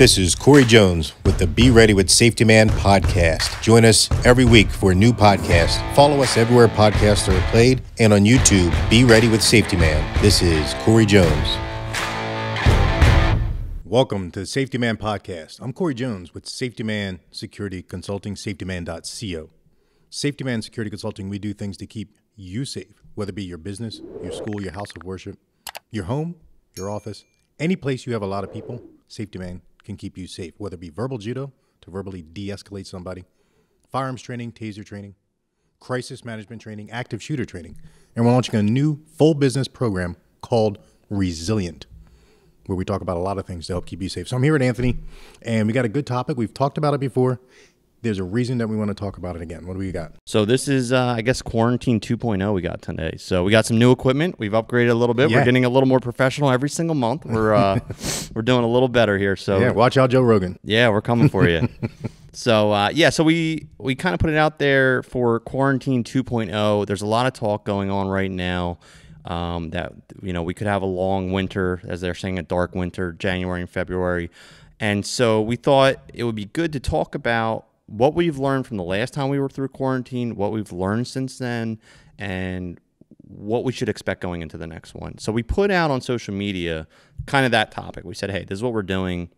This is Corey Jones with the Be Ready with Safety Man podcast. Join us every week for a new podcast. Follow us everywhere podcasts are played and on YouTube. Be Ready with Safety Man. This is Corey Jones. Welcome to the Safety Man podcast. I'm Corey Jones with Safety Man Security Consulting, safetyman.co. Safety Man Security Consulting, we do things to keep you safe, whether it be your business, your school, your house of worship, your home, your office, any place you have a lot of people. Safety Man can keep you safe, whether it be verbal judo to verbally de-escalate somebody, firearms training, taser training, crisis management training, active shooter training. And we're launching a new full business program called Resilient, where we talk about a lot of things to help keep you safe. So I'm here at Anthony, and we got a good topic. We've talked about it before. There's a reason that we want to talk about it again. What do we got? So this is, I guess, Quarantine 2.0 we got today. So we got some new equipment. We've upgraded a little bit. Yeah. We're getting a little more professional every single month. We're we're doing a little better here. So yeah, watch out, Joe Rogan. Yeah, we're coming for you. So so we kind of put it out there for Quarantine 2.0. There's a lot of talk going on right now that we could have a long winter, as they're saying, a dark winter, January and February. And so we thought it would be good to talk about what we've learned from the last time we were through quarantine, what we've learned since then, and what we should expect going into the next one. So we put out on social media kind of that topic. We said, hey, this is what we're doing.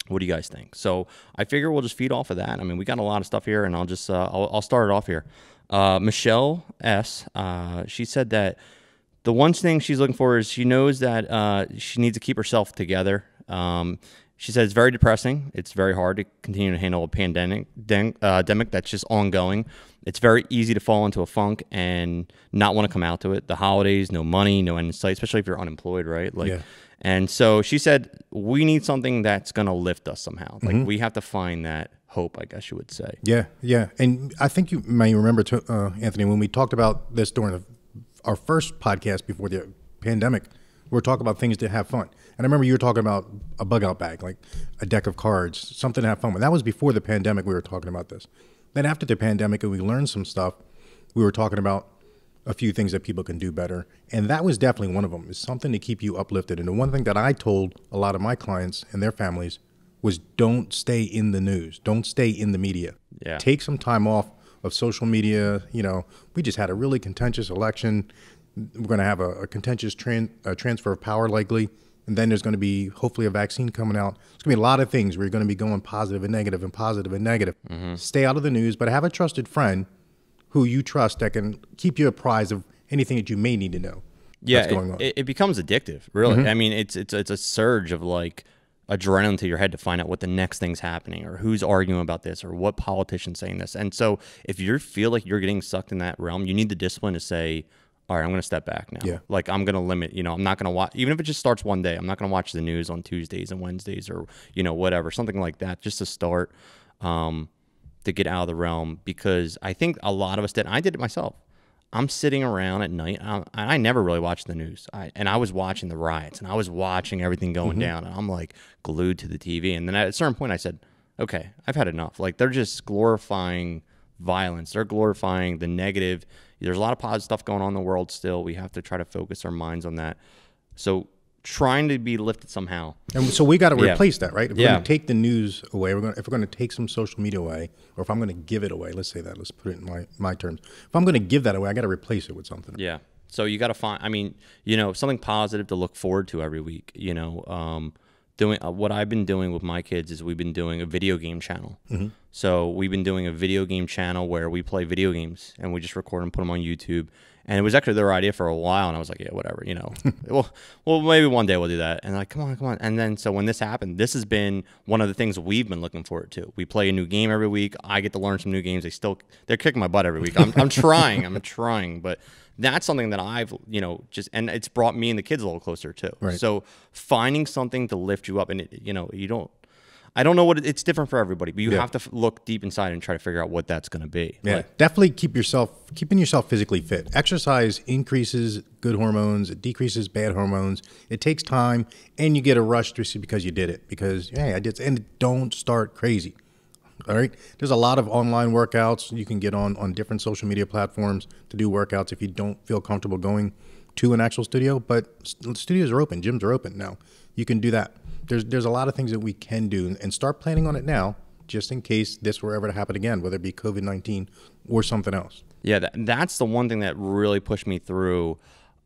What do you guys think? So I figure we'll just feed off of that. I mean, we got a lot of stuff here, and I'll just I'll start it off here. Michelle S., she said that the one thing she's looking for is she knows that she needs to keep herself together. She said it's very depressing. It's very hard to continue to handle a pandemic that's just ongoing. It's very easy to fall into a funk and not want to come out to it. The holidays, no money, no end in sight, especially if you're unemployed, right? And so she said, we need something that's going to lift us somehow. Like we have to find that hope, I guess you would say. Yeah. And I think you may remember, Anthony, when we talked about this during our first podcast before the pandemic, we were talking about things to have fun. And I remember you were talking about a bug out bag, like a deck of cards, something to have fun with. That was before the pandemic we were talking about this. Then after the pandemic and we learned some stuff, we were talking about a few things that people can do better. And that was definitely one of them, is something to keep you uplifted. And the one thing that I told a lot of my clients and their families was don't stay in the news. Don't stay in the media. Yeah. Take some time off of social media. We just had a really contentious election. We're going to have a contentious transfer of power likely. And then there's going to be hopefully a vaccine coming out. There's going to be a lot of things where you're going to be going positive and negative and positive and negative. Stay out of the news, but have a trusted friend who you trust that can keep you apprised of anything that you may need to know. Yeah, that's going on. It becomes addictive, really. I mean, it's a surge of like adrenaline to your head to find out what the next thing's happening or who's arguing about this or what politician's saying this. And so if you feel like you're getting sucked in that realm, you need the discipline to say, all right, I'm going to step back now. Yeah. Like I'm going to limit, I'm not going to watch, even if it just starts one day, I'm not going to watch the news on Tuesdays and Wednesdays or, whatever, something like that, just to start to get out of the realm, because I think a lot of us did. I did it myself. I'm sitting around at night. I never really watched the news. I was watching the riots and I was watching everything going down, and I'm like glued to the TV. And then at a certain point I said, okay, I've had enough. Like they're just glorifying violence. They're glorifying the negative. There's a lot of positive stuff going on in the world still. We have to try to focus our minds on that. So trying to be lifted somehow. And so we got to replace that, right? If we're going to take the news away, if we're going to take some social media away, or if I'm going to give it away, let's say that, let's put it in my terms. If I'm going to give that away, I got to replace it with something. Yeah. So you got to find, something positive to look forward to every week, doing what I've been doing with my kids is we've been doing a video game channel. So we've been doing a video game channel where we play video games and we just record and put them on YouTube. And it was actually their idea for a while, and I was like, yeah, whatever, well, maybe one day we'll do that. And like, come on. And then so when this happened, this has been one of the things we've been looking forward to. We play a new game every week. I get to learn some new games. They're kicking my butt every week. I'm trying, but that's something that I've, and it's brought me and the kids a little closer too. Right. So finding something to lift you up, and I don't know what it's different for everybody, but you have to look deep inside and try to figure out what that's going to be. Yeah, definitely keeping yourself physically fit. Exercise increases good hormones, it decreases bad hormones. It takes time, and you get a rush just because you did it. Because I did, and don't start crazy. All right, there's a lot of online workouts you can get on different social media platforms to do workouts if you don't feel comfortable going to an actual studio. But studios are open, gyms are open now. You can do that. there's a lot of things that we can do, and start planning on it now, just in case this were ever to happen again, whether it be COVID-19 or something else. Yeah, that's the one thing that really pushed me through.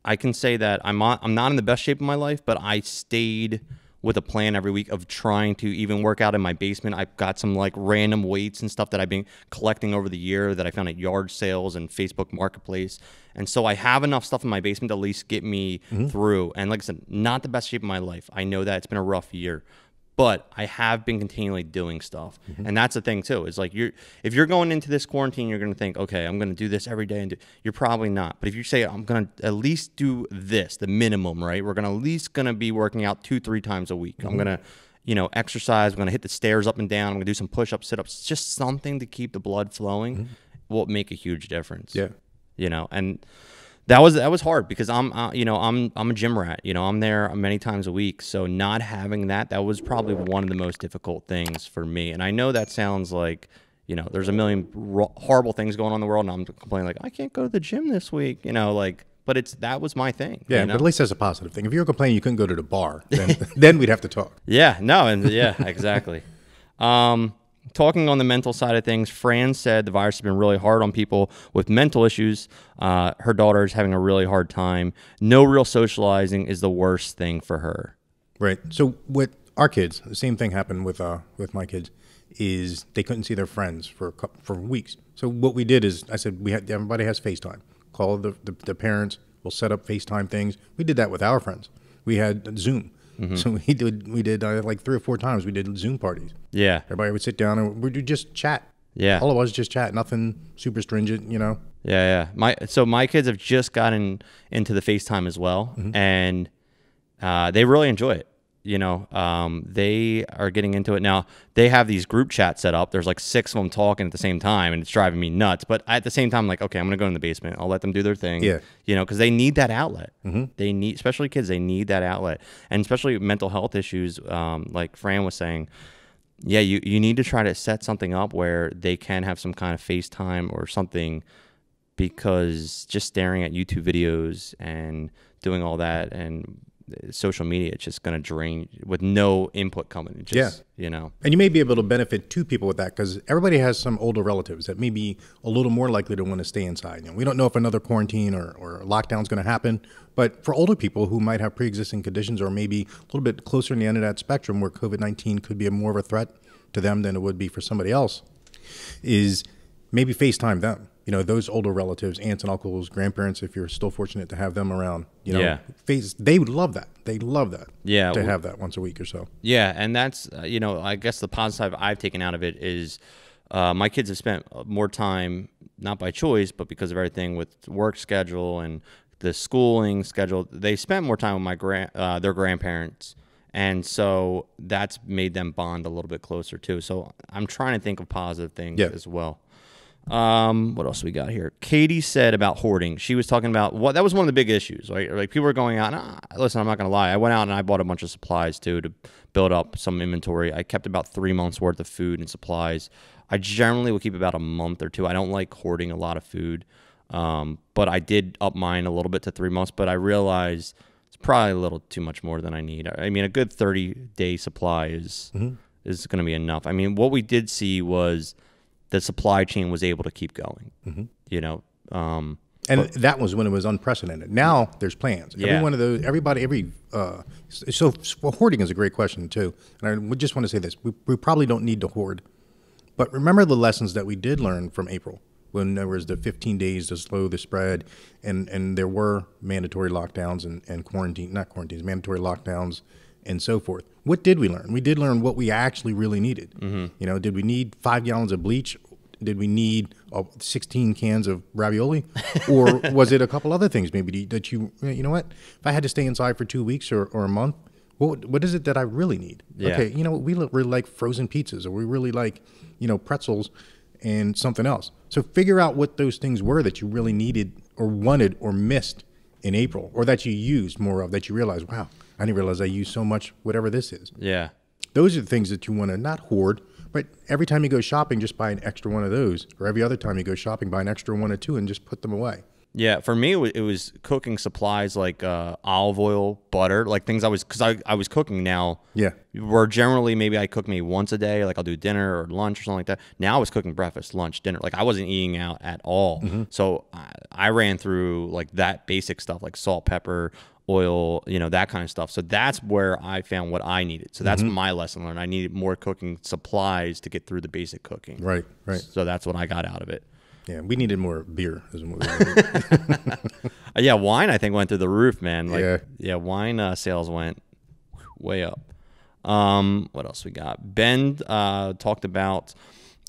I can say that I'm not in the best shape of my life, but I stayed with a plan every week of trying to even work out in my basement. I've got some like random weights and stuff that I've been collecting over the year that I found at yard sales and Facebook Marketplace. And so I have enough stuff in my basement to at least get me through. And like I said, not the best shape of my life. I know that it's been a rough year, but I have been continually doing stuff. And that's the thing too, is like if you're going into this quarantine, you're going to think, okay, I'm going to do this every day. And you're probably not. But if you say, I'm going to at least do this, the minimum, right? We're going to at least going to be working out 2-3 times a week. I'm going to, exercise. I'm going to hit the stairs up and down. I'm going to do some push-ups, sit-ups. Just something to keep the blood flowing will make a huge difference. Yeah. And that was hard because I'm a gym rat. I'm there many times a week. So not having that was probably one of the most difficult things for me. And I know that sounds like, there's a million horrible things going on in the world, and I'm complaining like, I can't go to the gym this week, but that was my thing. Yeah, but at least that's a positive thing. If you were complaining you couldn't go to the bar, then we'd have to talk. Yeah, no, and yeah, exactly. Talking on the mental side of things, Fran said the virus has been really hard on people with mental issues. Her daughter is having a really hard time. No real socializing is the worst thing for her. Right. So with our kids, the same thing happened with my kids, is they couldn't see their friends for weeks. So what we did is I said everybody has FaceTime. Call the parents. We'll set up FaceTime things. We did that with our friends. We had Zoom. So we did like 3 or 4 times. We did Zoom parties. Yeah. Everybody would sit down and we'd just chat. Yeah. All it was just chat. Nothing super stringent, Yeah. My kids have just gotten into the FaceTime as well, and they really enjoy it. They are getting into it now. They have these group chats set up. There's like 6 of them talking at the same time, and it's driving me nuts. But at the same time, I'm like, okay, I'm going to go in the basement. I'll let them do their thing. Yeah. Because they need that outlet. They need, especially kids, they need that outlet. And especially mental health issues, like Fran was saying, yeah, you need to try to set something up where they can have some kind of FaceTime or something, because just staring at YouTube videos and doing all that and social media, it's just going to drain with no input coming. And you may be able to benefit 2 people with that, because everybody has some older relatives that may be a little more likely to want to stay inside. We don't know if another quarantine or lockdown is going to happen, but for older people who might have pre-existing conditions or maybe a little bit closer in the end of that spectrum where COVID-19 could be more of a threat to them than it would be for somebody else, is maybe FaceTime them. Those older relatives, aunts and uncles, grandparents, if you're still fortunate to have them around, they would love that. They love that. Yeah. To have that once a week or so. Yeah. And that's, I guess the positive I've taken out of it is my kids have spent more time, not by choice, but because of everything with work schedule and the schooling schedule. They spent more time with their grandparents. And so that's made them bond a little bit closer too. So I'm trying to think of positive things as well. What else we got here? Katie said about hoarding. She was talking about that was one of the big issues, right? Like people were going out. Listen, I'm not going to lie. I went out and I bought a bunch of supplies too to build up some inventory. I kept about 3 months worth of food and supplies. I generally will keep about a month or 2. I don't like hoarding a lot of food. But I did up mine a little bit to 3 months, but I realized it's probably a little too much more than I need. I mean, a good 30-day supply is going to be enough. I mean, what we did see was the supply chain was able to keep going, and that was when it was unprecedented. Now there's plans. Yeah. Every one of those, so hoarding is a great question too. And I would just want to say this: we probably don't need to hoard, but remember the lessons that we did learn from April, when there was the 15 days to slow the spread, and there were mandatory lockdowns and mandatory lockdowns and so forth. What did we learn? We did learn what we actually really needed. Did we need 5 gallons of bleach? Did we need 16 cans of ravioli? Or was it a couple other things maybe that what? If I had to stay inside for 2 weeks or a month, what is it that I really need? Yeah. Okay, we really like frozen pizzas, or we really like, pretzels and something else. So figure out what those things were that you really needed or wanted or missed in April, or that you used more of, that you realized, wow, I didn't realize I used so much, whatever this is. Yeah. Those are the things that you want to not hoard, but every time you go shopping, just buy an extra one of those. Or every other time you go shopping, buy an extra 1 or 2 and just put them away. Yeah, for me, it was cooking supplies like olive oil, butter, like things because I was cooking now. Yeah. Where generally maybe I cook maybe once a day, like I'll do dinner or lunch or something like that. Now I was cooking breakfast, lunch, dinner. Like I wasn't eating out at all. So I ran through like that basic stuff like salt, pepper, oil, that kind of stuff. So that's where I found what I needed. So that's my lesson learned. I needed more cooking supplies to get through the basic cooking. Right. So that's what I got out of it. Yeah, we needed more beer. Is what we needed. Yeah, wine I think went through the roof, man. Like, Yeah. Wine sales went way up. What else we got? Ben talked about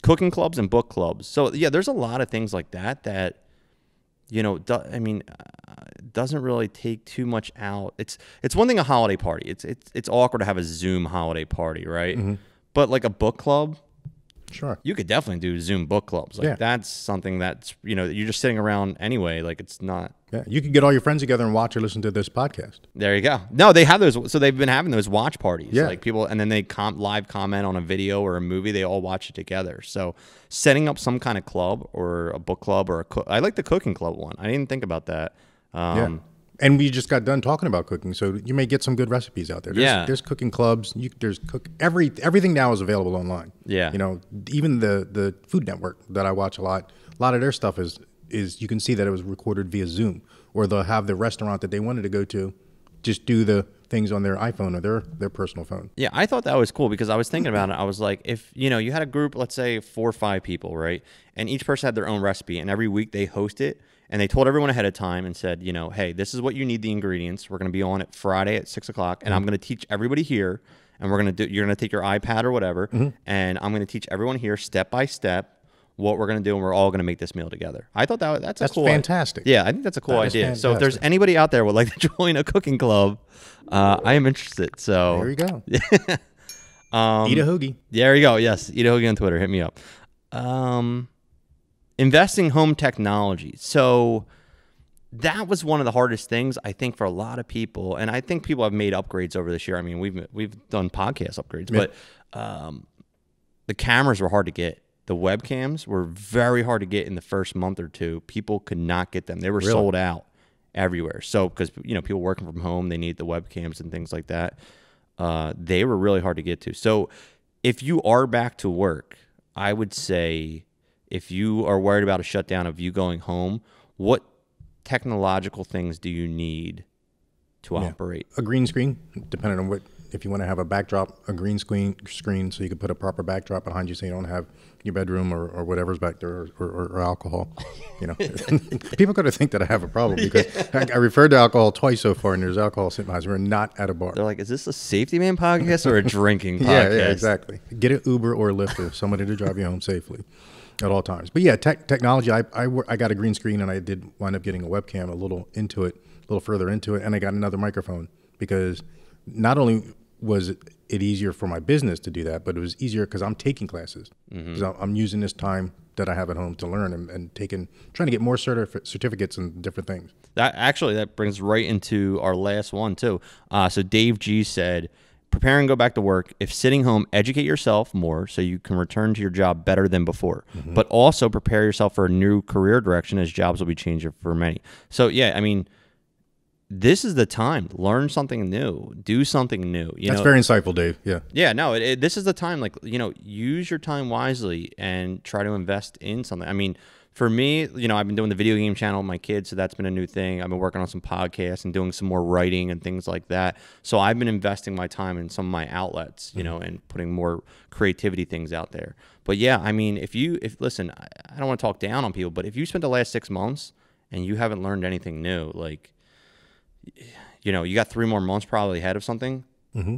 cooking clubs and book clubs. So yeah, there's a lot of things like that doesn't really take too much out. It's one thing a holiday party. It's awkward to have a Zoom holiday party, right? But like a book club. Sure. You could definitely do Zoom book clubs. Like that's something that's, you're just sitting around anyway. Like it's not. Yeah. You could get all your friends together and watch or listen to this podcast. There you go. No, they have those. So they've been having those watch parties. Yeah. Like people, and then they live comment on a video or a movie. They all watch it together. So setting up some kind of club or a book club or I like the cooking club one. I didn't think about that. And we just got done talking about cooking, so you may get some good recipes out there. There's cooking clubs. Everything now is available online. Yeah. Even the Food Network that I watch a lot of their stuff is you can see that it was recorded via Zoom, or they'll have the restaurant that they wanted to go to just do the things on their iPhone or their personal phone. Yeah, I thought that was cool because I was thinking about it. I was like, if you had a group, let's say 4 or 5 people, right, and each person had their own recipe, and every week they host it. And they told everyone ahead of time and said, hey, this is what you need the ingredients. We're going to be on it Friday at 6 o'clock, and I'm going to teach everybody here. And you're going to take your iPad or whatever, and I'm going to teach everyone here step by step what we're going to do, and we're all going to make this meal together. I thought that's cool. Fantastic. Yeah, I think that's a cool idea. So if there's anybody out there who would like to join a cooking club, I am interested. So there you go. Eat a hoagie. There you go. Yes, eat a hoagie on Twitter. Hit me up. Investing home technology. So that was one of the hardest things, I think, for a lot of people. And I think people have made upgrades over this year. I mean, we've done podcast upgrades, but the cameras were hard to get. The webcams were very hard to get in the first month or two. People could not get them. They were sold out everywhere. So because, people working from home, they need the webcams and things like that. They were really hard to get to. So if you are back to work, I would say, if you are worried about a shutdown of you going home, what technological things do you need to operate? A green screen, depending on if you want to have a backdrop, a green screen so you can put a proper backdrop behind you so you don't have your bedroom or whatever's back there or alcohol. People got to think that I have a problem because I referred to alcohol twice so far, and there's alcohol sitting behind us. We're not at a bar. They're like, is this a Safety Man podcast or a drinking podcast? Yeah, exactly. Get an Uber or a Lyft or somebody to drive you home safely at all times. But yeah, technology, I got a green screen, and I did wind up getting a webcam a little further into it, and I got another microphone because not only was it easier for my business to do that, but it was easier because I'm taking classes. Because I'm using this time that I have at home to learn and trying to get more certificates and different things. That brings right into our last one too. So Dave G said, prepare and go back to work. If sitting home, educate yourself more so you can return to your job better than before. But also prepare yourself for a new career direction as jobs will be changing for many. So yeah, I mean, this is the time. Learn something new. Do something new. That's very insightful, Dave. Yeah. Yeah, no, this is the time. Like, use your time wisely and try to invest in something. I mean, for me, I've been doing the video game channel with my kids, so that's been a new thing. I've been working on some podcasts and doing some more writing and things like that. So I've been investing my time in some of my outlets, and putting more creativity things out there. But yeah, I mean, listen, I don't want to talk down on people, but if you spent the last 6 months and you haven't learned anything new, like, you got 3 more months probably ahead of something.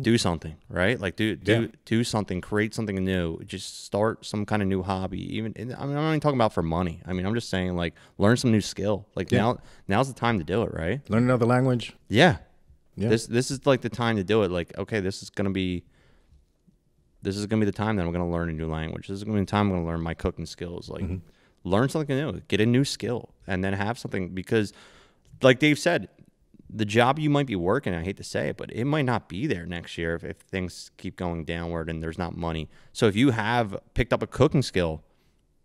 Do something, right? Like do something, create something new. Just start some kind of new hobby. I'm not even talking about for money. I mean, I'm just saying, like, learn some new skill. Like now's the time to do it, right? Learn another language. Yeah. This is like the time to do it. Like, okay, this is gonna be the time that I'm gonna learn a new language. This is gonna be the time I'm gonna learn my cooking skills. Like, learn something new, get a new skill, and then have something, because, like Dave said, the job you might be working, I hate to say it, but it might not be there next year if things keep going downward and there's not money. So if you have picked up a cooking skill,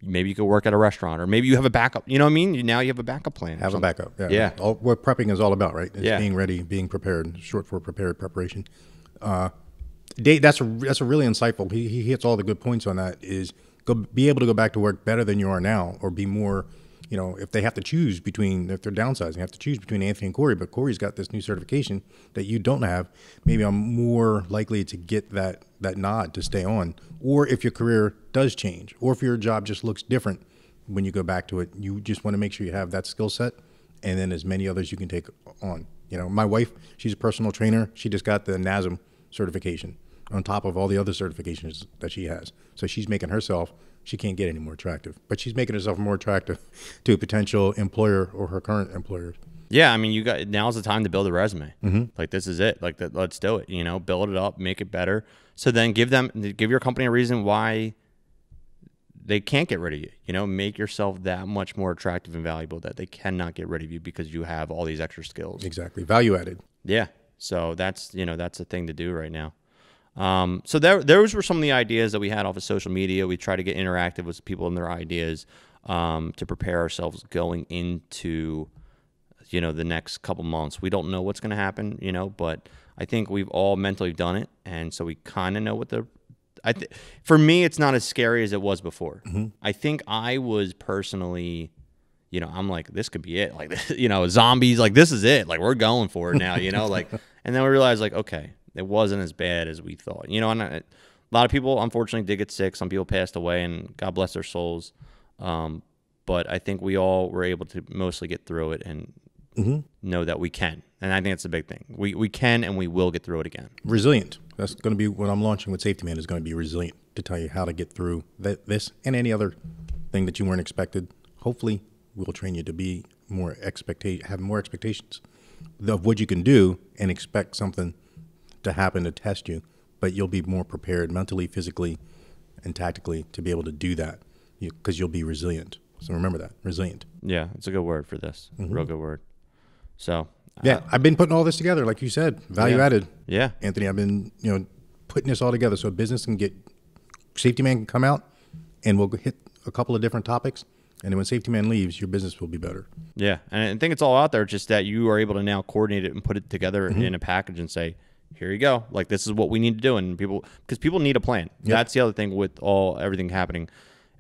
maybe you could work at a restaurant, or maybe you have a backup. You know what I mean? Now you have a backup plan. Have a backup. Yeah. Yeah. What prepping is all about, right? It's Yeah. being ready, being prepared, short for prepared preparation. Dave, that's a really insightful. He hits all the good points on that. Is be able to go back to work better than you are now, or be more. If they have to choose between, if they're downsizing, have to choose between Anthony and Corey, but Corey's got this new certification that you don't have. Maybe I'm more likely to get that nod to stay on. Or if your career does change, or if your job just looks different when you go back to it, you just want to make sure you have that skill set, and then as many others you can take on. My wife, she's a personal trainer. She just got the NASM certification on top of all the other certifications that she has. So she's making herself, she can't get any more attractive, but she's making herself more attractive to a potential employer or her current employer. Yeah, I mean, now's the time to build a resume. Like, this is it. Like, let's do it. Build it up, make it better. So then give your company a reason why they can't get rid of you. Make yourself that much more attractive and valuable that they cannot get rid of you because you have all these extra skills. Exactly, value added. Yeah. So that's a thing to do right now. So those were some of the ideas that we had off of social media. We try to get interactive with people and their ideas to prepare ourselves going into the next couple months. We don't know what's going to happen, but I think we've all mentally done it, and so we kind of know what for me, it's not as scary as it was before. I think I was personally, I'm like, this could be it. Like, zombies, like, this is it. Like, we're going for it now, like, and then we realized, like, okay, it wasn't as bad as we thought, and a lot of people, unfortunately, did get sick. Some people passed away, and God bless their souls. But I think we all were able to mostly get through it and know that we can. And I think that's a big thing. We can, and we will get through it again. Resilient. That's going to be what I'm launching with Safety Man, is going to be resilient, to tell you how to get through this and any other thing that you weren't expected. Hopefully, we'll train you to be have more expectations of what you can do, and expect something to happen to test you, but you'll be more prepared mentally, physically, and tactically to be able to do that, because you'll be resilient. So remember that, resilient. Yeah, it's a good word for this. Real good word. So yeah, I've been putting all this together, like you said, value added. Yeah, Anthony, I've been putting this all together so a business can get, Safety Man can come out, and we'll hit a couple of different topics. And then when Safety Man leaves, your business will be better. Yeah, and I think it's all out there, just that you are able to now coordinate it and put it together in a package and say, here you go. Like, this is what we need to do. And because people need a plan. Yep. That's the other thing with everything happening.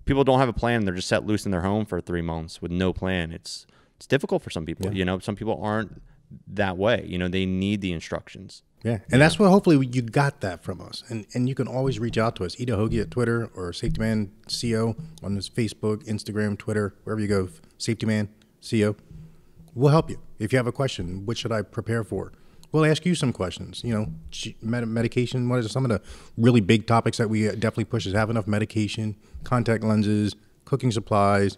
People don't have a plan. They're just set loose in their home for 3 months with no plan. It's difficult for some people. Yeah. Some people aren't that way. They need the instructions. Yeah, and that's what, hopefully you got that from us. And you can always reach out to us, Ida Hoagie at Twitter, or Safety Man CO on this Facebook, Instagram, Twitter, wherever you go, Safety Man CO. We'll help you. If you have a question, what should I prepare for? We'll ask you some questions. Medication, what are some of the really big topics that we definitely push, is have enough medication, contact lenses, cooking supplies.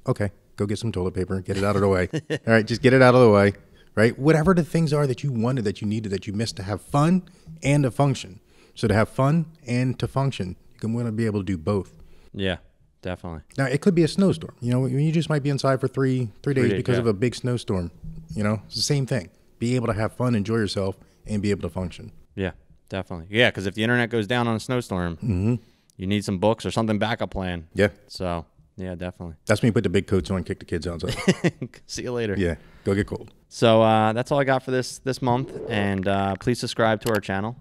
Okay, go get some toilet paper, get it out of the way. All right, just get it out of the way. Right? Whatever the things are that you wanted, that you needed, that you missed, to have fun and to function. So to have fun and to function, you're going to be able to do both. Yeah, definitely. Now, it could be a snowstorm. You just might be inside for three days because of a big snowstorm. It's the same thing. Be able to have fun, enjoy yourself, and be able to function. Yeah, definitely. Yeah, because if the internet goes down on a snowstorm, you need some books or something backup plan. Yeah. So, yeah, definitely. That's when you put the big coats on, kick the kids outside. See you later. Yeah, go get cold. So that's all I got for this month. And please subscribe to our channel.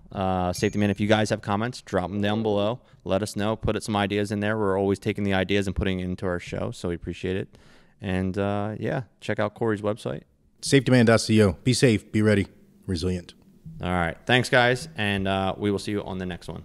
Safety Man, if you guys have comments, drop them down below. Let us know. Put some ideas in there. We're always taking the ideas and putting it into our show, so we appreciate it. And, check out Corey's website. SafetyMan.co. Be safe, be ready, resilient. All right. Thanks, guys. And we will see you on the next one.